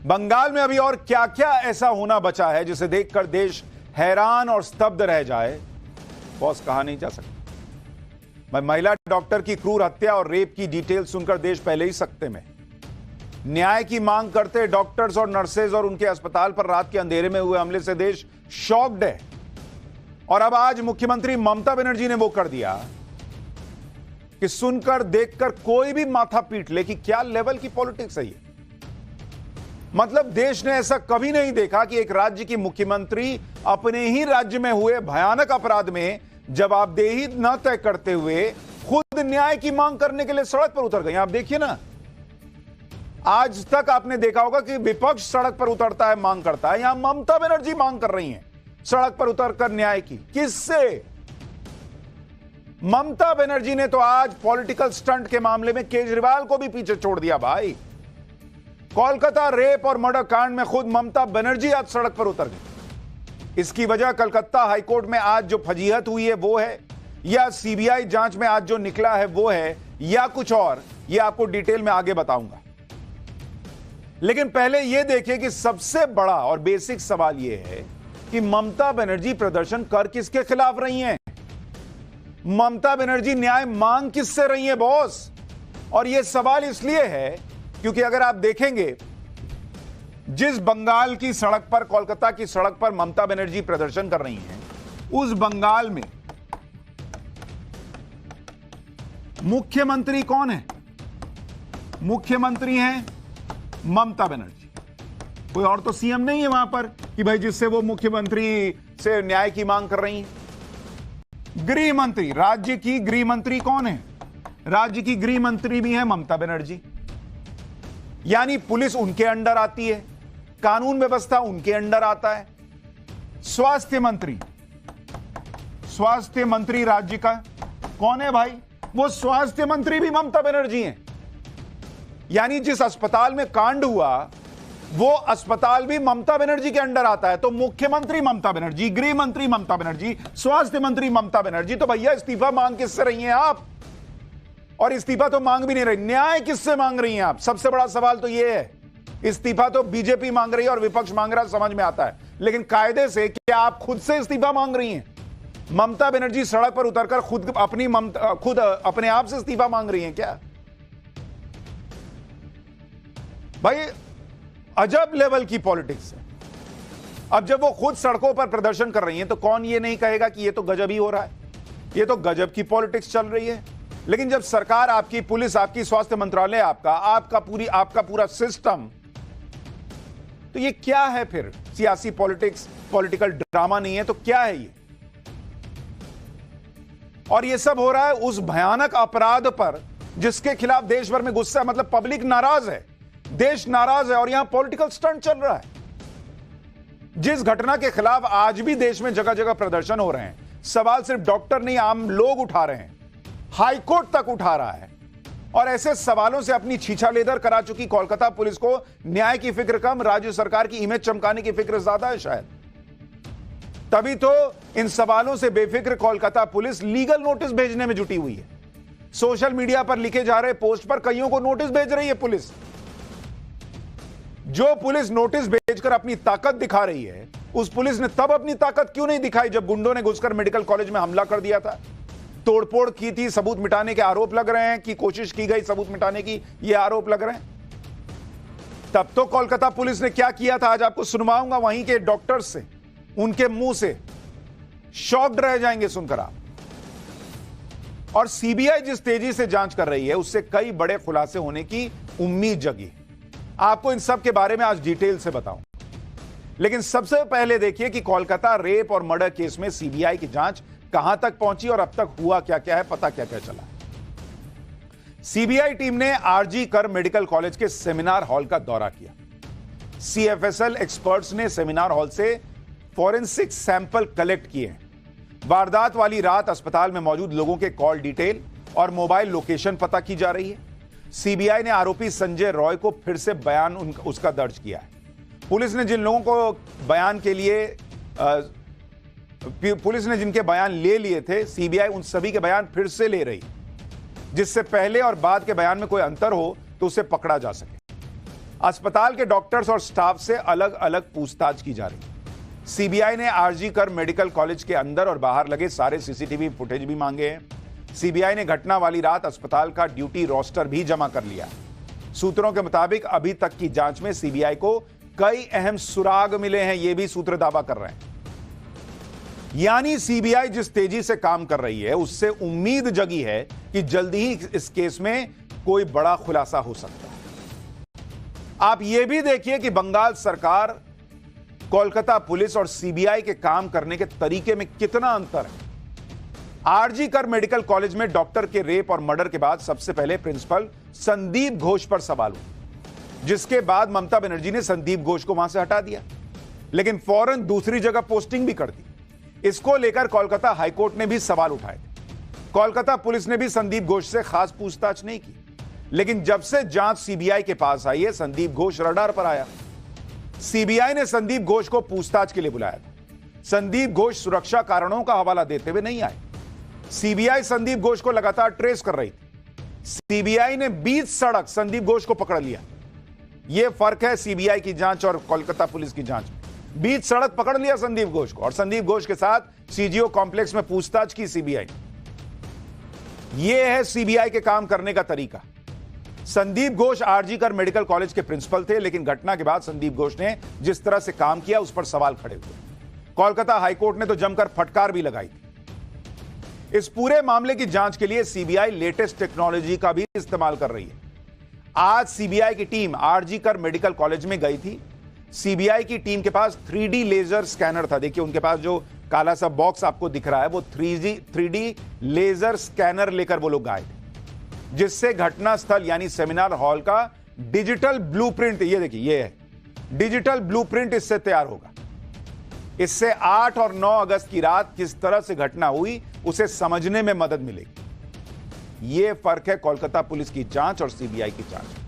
बंगाल में अभी और क्या क्या ऐसा होना बचा है जिसे देखकर देश हैरान और स्तब्ध रह जाए, बॉस कहा नहीं जा सकता। महिला डॉक्टर की क्रूर हत्या और रेप की डिटेल सुनकर देश पहले ही सकते में। न्याय की मांग करते डॉक्टर्स और नर्सेज और उनके अस्पताल पर रात के अंधेरे में हुए हमले से देश शॉक्ड है। और अब आज मुख्यमंत्री ममता बनर्जी ने वो कर दिया कि सुनकर देखकर कोई भी माथा पीट ले कि क्या लेवल की पॉलिटिक्स है ये। मतलब देश ने ऐसा कभी नहीं देखा कि एक राज्य की मुख्यमंत्री अपने ही राज्य में हुए भयानक अपराध में जवाबदेही न तय करते हुए खुद न्याय की मांग करने के लिए सड़क पर उतर गई। आप देखिए ना, आज तक आपने देखा होगा कि विपक्ष सड़क पर उतरता है, मांग करता है। यहां ममता बनर्जी मांग कर रही हैं सड़क पर उतरकर न्याय की। किससे? ममता बनर्जी ने तो आज पॉलिटिकल स्टंट के मामले में केजरीवाल को भी पीछे छोड़ दिया भाई। कोलकाता रेप और मर्डर कांड में खुद ममता बनर्जी आज सड़क पर उतर गई। इसकी वजह कलकत्ता हाईकोर्ट में आज जो फजीहत हुई है वो है, या सीबीआई जांच में आज जो निकला है वो है, या कुछ और, ये आपको डिटेल में आगे बताऊंगा। लेकिन पहले यह देखिए कि सबसे बड़ा और बेसिक सवाल यह है कि ममता बनर्जी प्रदर्शन कर किसके खिलाफ रही हैं? ममता बनर्जी न्याय मांग किससे रही है बॉस? और यह सवाल इसलिए है क्योंकि अगर आप देखेंगे जिस बंगाल की सड़क पर, कोलकाता की सड़क पर ममता बनर्जी प्रदर्शन कर रही हैं, उस बंगाल में मुख्यमंत्री कौन है? मुख्यमंत्री हैं ममता बनर्जी। कोई और तो सीएम नहीं है वहां पर कि भाई जिससे वो मुख्यमंत्री से न्याय की मांग कर रही हैं। गृह मंत्री, राज्य की गृह मंत्री कौन है? राज्य की गृह मंत्री भी है ममता बनर्जी। यानी पुलिस उनके अंडर आती है, कानून व्यवस्था उनके अंडर आता है। स्वास्थ्य मंत्री, स्वास्थ्य मंत्री राज्य का कौन है भाई? वो स्वास्थ्य मंत्री भी ममता बनर्जी हैं। यानी जिस अस्पताल में कांड हुआ वो अस्पताल भी ममता बनर्जी के अंडर आता है। तो मुख्यमंत्री ममता बनर्जी, गृह मंत्री ममता बनर्जी, स्वास्थ्य मंत्री ममता बनर्जी। तो भैया इस्तीफा मांग किससे रही हैं आप? और इस्तीफा तो मांग भी नहीं रही, न्याय किससे मांग रही हैं आप? सबसे बड़ा सवाल तो यह है। इस्तीफा तो बीजेपी मांग रही है और विपक्ष मांग रहा है, समझ में आता है, लेकिन कायदे से क्या आप खुद से इस्तीफा मांग रही हैं? ममता बनर्जी सड़क पर उतरकर खुद अपने आप से इस्तीफा मांग रही हैं क्या? भाई अजब लेवल की पॉलिटिक्स है। अब जब वो खुद सड़कों पर प्रदर्शन कर रही हैं तो कौन ये नहीं कहेगा कि ये तो गजब ही हो रहा है, ये तो गजब की पॉलिटिक्स चल रही है। लेकिन जब सरकार आपकी, पुलिस आपकी, स्वास्थ्य मंत्रालय आपका पूरा सिस्टम, तो ये क्या है फिर? सियासी पॉलिटिक्स, पॉलिटिकल ड्रामा नहीं है तो क्या है ये? और ये सब हो रहा है उस भयानक अपराध पर जिसके खिलाफ देश भर में गुस्सा है। मतलब पब्लिक नाराज है, देश नाराज है और यहां पॉलिटिकल स्टंट चल रहा है। जिस घटना के खिलाफ आज भी देश में जगह जगह प्रदर्शन हो रहे हैं, सवाल सिर्फ डॉक्टर नहीं, आम लोग उठा रहे हैं, हाईकोर्ट तक उठा रहा है। और ऐसे सवालों से अपनी छीछालेदर करा चुकी कोलकाता पुलिस को न्याय की फिक्र कम, राज्य सरकार की इमेज चमकाने की फिक्र ज्यादा है शायद। तभी तो इन सवालों से बेफिक्र कोलकाता पुलिस लीगल नोटिस भेजने में जुटी हुई है। सोशल मीडिया पर लिखे जा रहे पोस्ट पर कईयों को नोटिस भेज रही है पुलिस। जो पुलिस नोटिस भेजकर अपनी ताकत दिखा रही है, उस पुलिस ने तब अपनी ताकत क्यों नहीं दिखाई जब गुंडों ने घुसकर मेडिकल कॉलेज में हमला कर दिया था, तोड़फोड़ की थी, सबूत मिटाने के आरोप लग रहे हैं, कि कोशिश की गई सबूत मिटाने की, ये आरोप लग रहे हैं। तब तो कोलकाता पुलिस ने क्या किया था आज आपको सुनवाऊंगा वहीं के डॉक्टर्स से, उनके मुंह से। शॉक्ड रह जाएंगे सुनकर आप। और सीबीआई जिस तेजी से जांच कर रही है उससे कई बड़े खुलासे होने की उम्मीद जगी। आपको इन सब के बारे में आज डिटेल से बताऊं, लेकिन सबसे पहले देखिए कि कोलकाता रेप और मर्डर केस में सीबीआई की जांच कहां तक पहुंची और अब तक हुआ क्या क्या है, पता क्या क्या चला। सीबीआई टीम ने आरजी कर मेडिकल कॉलेज के सेमिनार हॉल का दौरा किया। सीएफएसएल एक्सपर्ट्स ने सेमिनार हॉल से फॉरेंसिक सैंपल कलेक्ट किए। वारदात वाली रात अस्पताल में मौजूद लोगों के कॉल डिटेल और मोबाइल लोकेशन पता की जा रही है। सीबीआई ने आरोपी संजय रॉय को फिर से बयान उसका दर्ज किया है। पुलिस ने जिन लोगों को बयान के लिए पुलिस ने जिनके बयान ले लिए थे, सीबीआई उन सभी के बयान फिर से ले रही, जिससे पहले और बाद के बयान में कोई अंतर हो तो उसे पकड़ा जा सके। अस्पताल के डॉक्टर्स और स्टाफ से अलग अलग पूछताछ की जा रही। सीबीआई ने आरजी कर मेडिकल कॉलेज के अंदर और बाहर लगे सारे सीसीटीवी फुटेज भी मांगे हैं। सीबीआई ने घटना वाली रात अस्पताल का ड्यूटी रोस्टर भी जमा कर लिया। सूत्रों के मुताबिक अभी तक की जांच में सीबीआई को कई अहम सुराग मिले हैं, यह भी सूत्र दावा कर रहे हैं। यानी सीबीआई जिस तेजी से काम कर रही है उससे उम्मीद जगी है कि जल्दी ही इस केस में कोई बड़ा खुलासा हो सकता है। आप यह भी देखिए कि बंगाल सरकार, कोलकाता पुलिस और सीबीआई के काम करने के तरीके में कितना अंतर है। आरजी कर मेडिकल कॉलेज में डॉक्टर के रेप और मर्डर के बाद सबसे पहले प्रिंसिपल संदीप घोष पर सवाल हुआ, जिसके बाद ममता बनर्जी ने संदीप घोष को वहां से हटा दिया, लेकिन फौरन दूसरी जगह पोस्टिंग भी कर दी। इसको लेकर कोलकाता हाईकोर्ट ने भी सवाल उठाए थे। कोलकाता पुलिस ने भी संदीप घोष से खास पूछताछ नहीं की, लेकिन जब से जांच सीबीआई के पास आई है, संदीप घोष रडार पर आया। सीबीआई ने संदीप घोष को पूछताछ के लिए बुलाया था। संदीप घोष सुरक्षा कारणों का हवाला देते हुए नहीं आए। सीबीआई संदीप घोष को लगातार ट्रेस कर रही थी। सीबीआई ने बीच सड़क संदीप घोष को पकड़ लिया। यह फर्क है सीबीआई की जांच और कोलकाता पुलिस की जांच में। बीच सड़क पकड़ लिया संदीप घोष को और संदीप घोष के साथ सीजीओ कॉम्प्लेक्स में पूछताछ की सीबीआई। यह है सीबीआई के काम करने का तरीका। संदीप घोष आरजी कर मेडिकल कॉलेज के प्रिंसिपल थे, लेकिन घटना के बाद संदीप घोष ने जिस तरह से काम किया उस पर सवाल खड़े हुए। कोलकाता हाईकोर्ट ने तो जमकर फटकार भी लगाई थी। इस पूरे मामले की जांच के लिए सीबीआई लेटेस्ट टेक्नोलॉजी का भी इस्तेमाल कर रही है। आज सीबीआई की टीम आरजी कर मेडिकल कॉलेज में गई थी। सीबीआई की टीम के पास 3D लेजर स्कैनर था। देखिए उनके पास जो काला सा बॉक्स आपको दिख रहा है वो 3D लेजर स्कैनर लेकर वो लोग आए थे, जिससे घटना स्थल यानी सेमिनार हॉल का डिजिटल ब्लूप्रिंट, ये देखिए ये है डिजिटल ब्लूप्रिंट, इससे तैयार होगा। इससे 8 और 9 अगस्त की रात किस तरह से घटना हुई उसे समझने में मदद मिलेगी। यह फर्क है कोलकाता पुलिस की जांच और सीबीआई की जांच।